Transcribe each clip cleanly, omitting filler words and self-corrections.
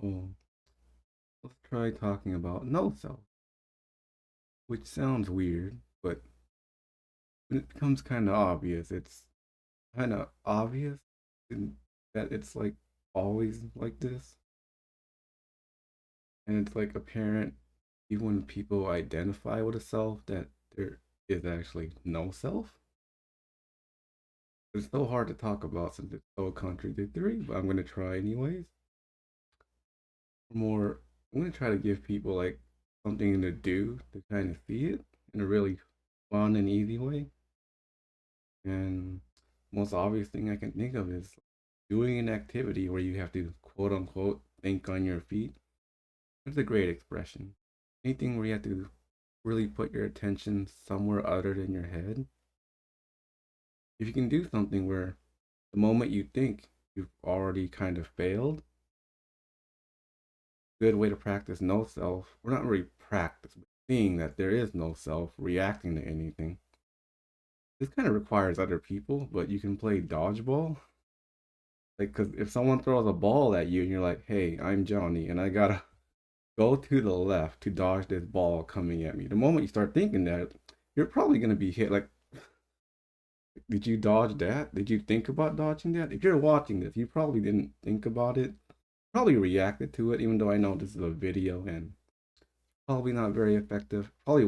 So let's try talking about no self, which sounds weird, but when it becomes kind of obvious, it's kind of obvious that it's like always like this. And it's like apparent, even when people identify with a self, that there is actually no self. It's so hard to talk about since it's so contradictory, but I'm going to try anyways. More, I'm going to try to give people like something to do to kind of see it in a really fun and easy way. And most obvious thing I can think of is doing an activity where you have to quote unquote think on your feet. It's a great expression. Anything where you have to really put your attention somewhere other than your head. If you can do something where the moment you think you've already kind of failed, good way to practice no self. We're not really practice, but seeing that there is no self reacting to anything. This kind of requires other people, but you can play dodgeball. Like, because if someone throws a ball at you and you're like, hey, I'm Johnny, and I gotta go to the left to dodge this ball coming at me. The moment you start thinking that, you're probably gonna be hit. Like, did you dodge that? Did you think about dodging that? If you're watching this, you probably didn't think about it. Probably reacted to it, even though I know this is a video and probably not very effective. Probably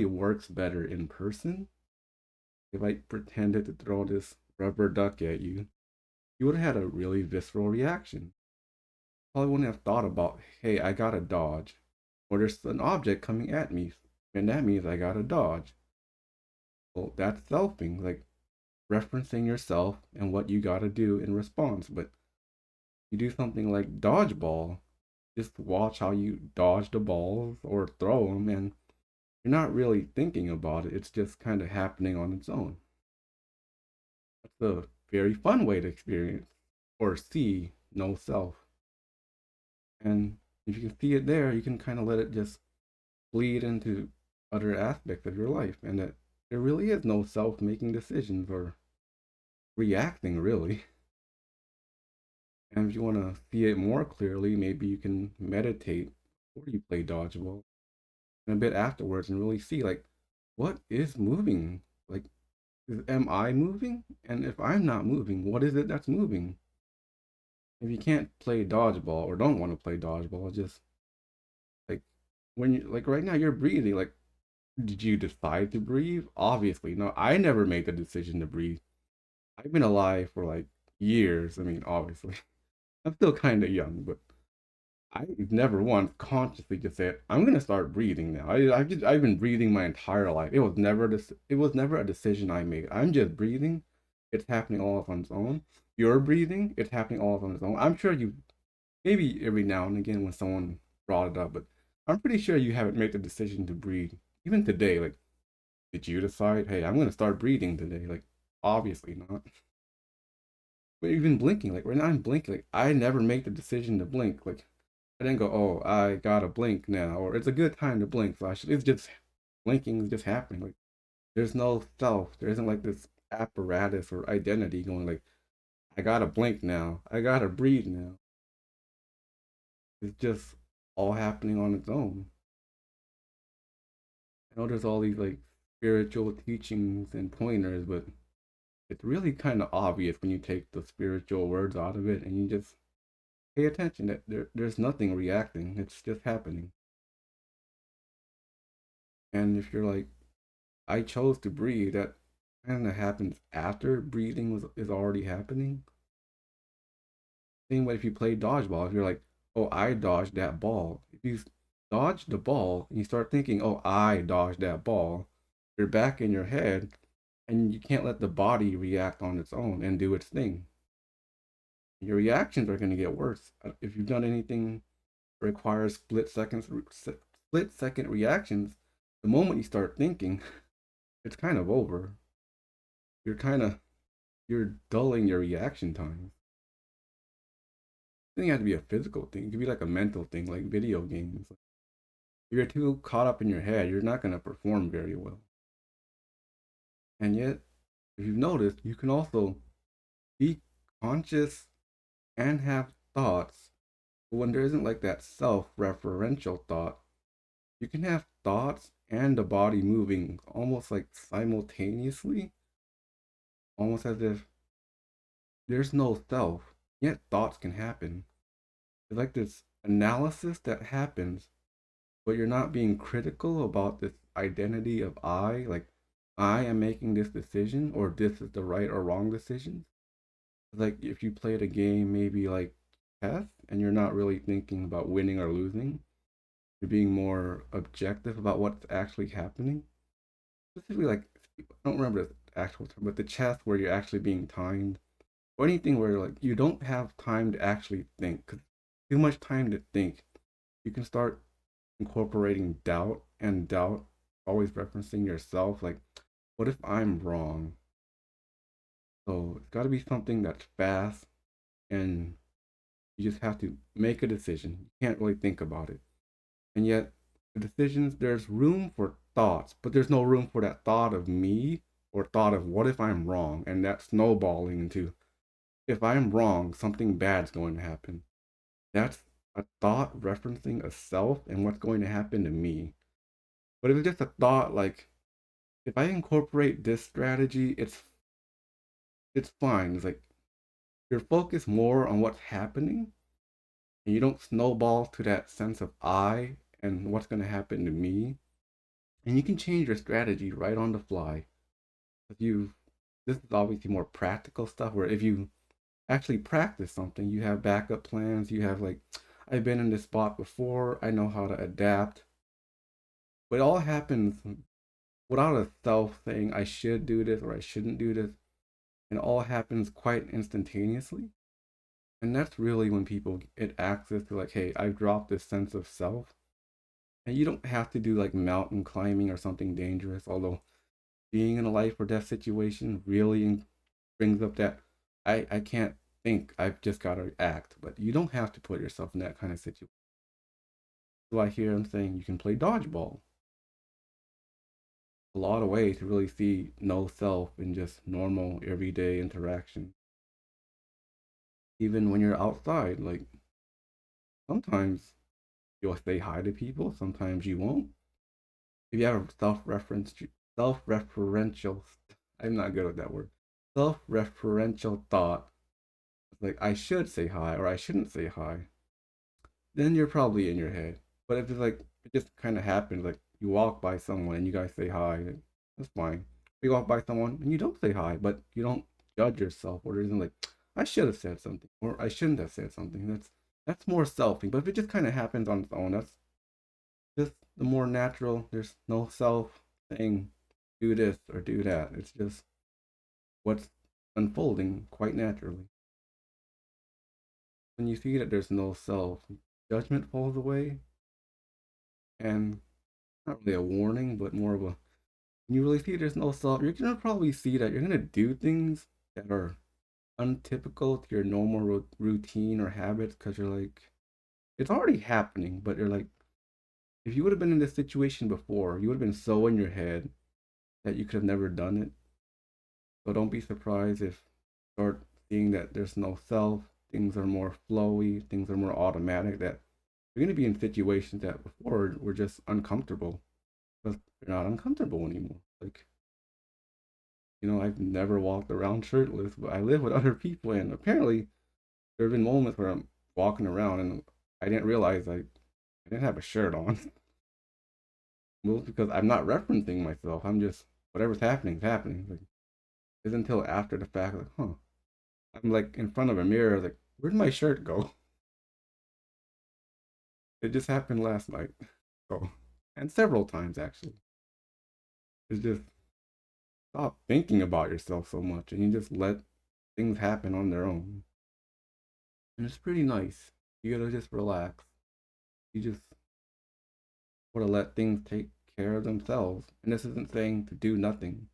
works better in person. If I pretended to throw this rubber duck at you, you would have had a really visceral reaction. Probably wouldn't have thought about, hey, I gotta dodge. Or there's an object coming at me, and that means I gotta dodge. Well, that's selfing, like referencing yourself and what you gotta do in response. But you do something like dodgeball, just watch how you dodge the balls or throw them, and you're not really thinking about it. It's just kind of happening on its own. That's a very fun way to experience or see no self. And if you can see it there, you can kind of let it just bleed into other aspects of your life, and that there really is no self making decisions or reacting, really. And if you want to see it more clearly, maybe you can meditate before you play dodgeball and a bit afterwards and really see, like, what is moving? Like, am I moving? And if I'm not moving, what is it that's moving? If you can't play dodgeball or don't want to play dodgeball, just like when you like right now you're breathing. Like, did you decide to breathe? Obviously, no. I never made the decision to breathe. I've been alive for like years. I mean, obviously, I'm still kind of young, but I never once consciously just said, "I'm gonna start breathing now." I've been breathing my entire life. It was never a decision I made. I'm just breathing. It's happening all on its own. You're breathing. It's happening all on its own. I'm sure you maybe every now and again when someone brought it up, but I'm pretty sure you haven't made the decision to breathe. Even today, like, did you decide, hey, I'm gonna start breathing today? Like, obviously not. But even blinking, like right now I'm blinking, like I never make the decision to blink. Like I didn't go, oh, I gotta blink now, or it's a good time to blink. So I should. It's just blinking is just happening. Like there's no self. There isn't like this apparatus or identity going like, I gotta blink now. I gotta breathe now. It's just all happening on its own. I know there's all these like spiritual teachings and pointers, but it's really kind of obvious when you take the spiritual words out of it and you just pay attention that there's nothing reacting. It's just happening. And if you're like, I chose to breathe, that kind of happens after breathing is already happening. Same way if you play dodgeball, if you're like, oh, I dodged that ball. If you dodge the ball and you start thinking, oh, I dodged that ball, you're back in your head and you can't let the body react on its own and do its thing. Your reactions are going to get worse. If you've done anything that requires split second reactions, the moment you start thinking, it's kind of over. You're kind of you're dulling your reaction time. It doesn't have to be a physical thing. It could be like a mental thing, like video games. If you're too caught up in your head, you're not going to perform very well. And yet, if you've noticed, you can also be conscious and have thoughts But when there isn't like that self-referential thought, you can have thoughts and the body moving almost like simultaneously, almost as if there's no self, yet thoughts can happen. It's like this analysis that happens, but you're not being critical about this identity of I, like I am making this decision or this is the right or wrong decision. Like if you played a game maybe like chess and you're not really thinking about winning or losing, you're being more objective about what's actually happening. Specifically, like I don't remember the actual term, but the chess where you're actually being timed, or anything where like you don't have time to actually think. 'Cause too much time to think, you can start incorporating doubt, and doubt always referencing yourself. Like, what if I'm wrong? So it's got to be something that's fast, and you just have to make a decision. You can't really think about it. And yet, the decisions, there's room for thoughts, but there's no room for that thought of me or thought of what if I'm wrong? And that snowballing into if I'm wrong, something bad's going to happen. That's a thought referencing a self and what's going to happen to me. But if it's just a thought, like if I incorporate this strategy, it's fine. It's like you're focused more on what's happening and you don't snowball to that sense of I and what's going to happen to me. And you can change your strategy right on the fly. If you, this is obviously more practical stuff where if you actually practice something, you have backup plans, you have like, I've been in this spot before, I know how to adapt. But it all happens without a self saying, I should do this or I shouldn't do this. And it all happens quite instantaneously. And that's really when people get access to like, hey, I've dropped this sense of self. And you don't have to do like mountain climbing or something dangerous, although being in a life or death situation really brings up that I can't think, I've just got to act. But you don't have to put yourself in that kind of situation. So I hear them saying you can play dodgeball. A lot of ways to really see no self in just normal everyday interaction. Even when you're outside, like sometimes you'll say hi to people, sometimes you won't. If you have a self-referential, I'm not good with that word. Self-referential thought, like I should say hi or I shouldn't say hi, then you're probably in your head. But if it's like it just kind of happens, like you walk by someone and you guys say hi, like, that's fine. You walk by someone and you don't say hi, but you don't judge yourself, or there isn't like I should have said something or I shouldn't have said something. That's more selfing. But if it just kind of happens on its own, that's just the more natural. There's no self saying do this or do that. It's just what's unfolding quite naturally. When you see that there's no self, judgment falls away, and not really a warning, but more of a when you really see there's no self, you're gonna probably see that you're gonna do things that are untypical to your normal routine or habits because you're like, it's already happening, but you're like, if you would have been in this situation before, you would have been so in your head that you could have never done it. So don't be surprised if you start seeing that there's no self, things are more flowy, things are more automatic, that you're gonna be in situations that before were just uncomfortable because you're not uncomfortable anymore. Like, I've never walked around shirtless, but I live with other people, and apparently there have been moments where I'm walking around and I didn't realize I didn't have a shirt on. Well, because I'm not referencing myself. I'm just whatever's happening is happening. Like it's until after the fact, like, huh? I'm like in front of a mirror, like, where'd my shirt go? It just happened last night. So, and several times actually. It's just stop thinking about yourself so much, and you just let things happen on their own. And it's pretty nice. You gotta just relax. You just want to let things take care of themselves. And this isn't saying to do nothing.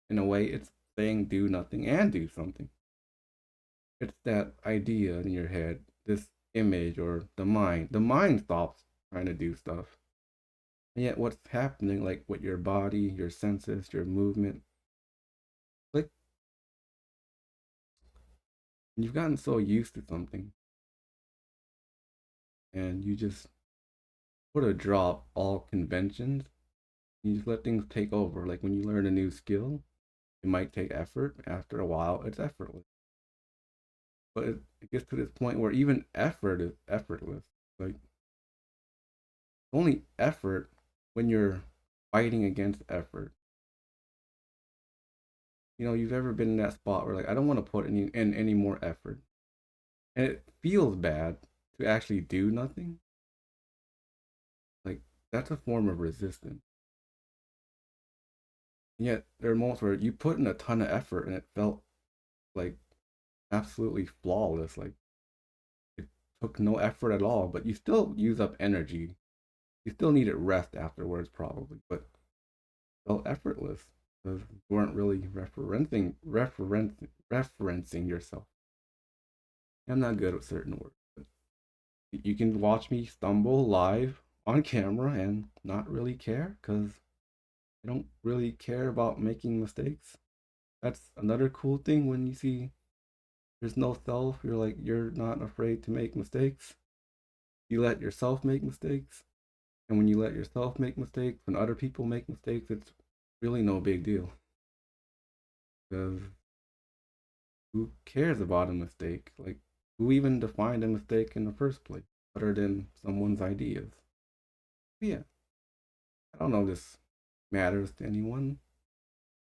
In a way, it's saying do nothing and do something. It's that idea in your head, this image or the mind. The mind stops trying to do stuff. And yet, what's happening, like with your body, your senses, your movement, like you've gotten so used to something. and you just sort of drop all conventions. You just let things take over. Like when you learn a new skill, it might take effort. After a while, it's effortless. But it gets to this point where even effort is effortless. Like only effort when you're fighting against effort. You've ever been in that spot where like I don't want to put any more effort, and it feels bad to actually do nothing. Like that's a form of resistance. And yet there are moments where you put in a ton of effort and it felt like absolutely flawless. Like it took no effort at all, but you still use up energy. You still needed rest afterwards, probably, but it felt effortless because you weren't really referencing yourself. I'm not good with certain words. But you can watch me stumble live on camera and not really care because I don't really care about making mistakes. That's another cool thing when you see there's no self, you're not afraid to make mistakes. You let yourself make mistakes. And when you let yourself make mistakes, when other people make mistakes, it's really no big deal. Because who cares about a mistake? Like, who even defined a mistake in the first place, other than someone's ideas? But yeah, I don't know if this matters to anyone.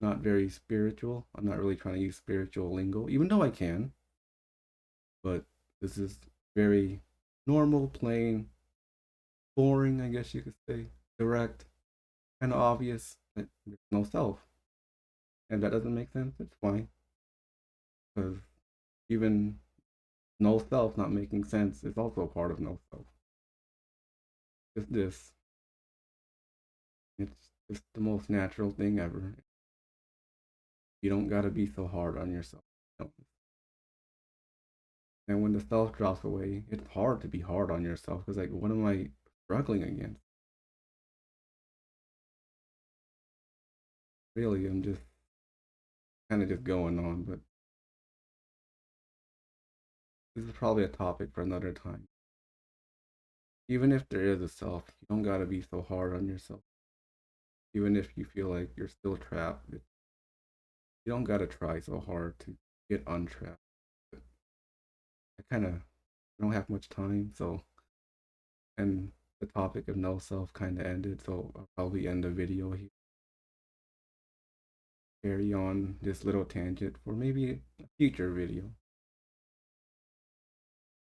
Not very spiritual. I'm not really trying to use spiritual lingo, even though I can. But this is very normal, plain, boring, I guess you could say, direct, kind of obvious. But there's no self. And that doesn't make sense, it's fine. Because even no self not making sense is also a part of no self. It's this. It's just the most natural thing ever. You don't gotta be so hard on yourself. No. And when the self drops away, it's hard to be hard on yourself because, like, what am I struggling against? Really, I'm just kind of just going on, but this is probably a topic for another time. Even if there is a self, you don't gotta be so hard on yourself. Even if you feel like you're still trapped, you don't gotta try so hard to get untrapped. I kind of don't have much time, so and the topic of no self kind of ended, so I'll probably end the video here. Carry on this little tangent for maybe a future video.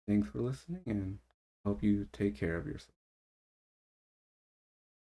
Thanks for listening and hope you take care of yourself.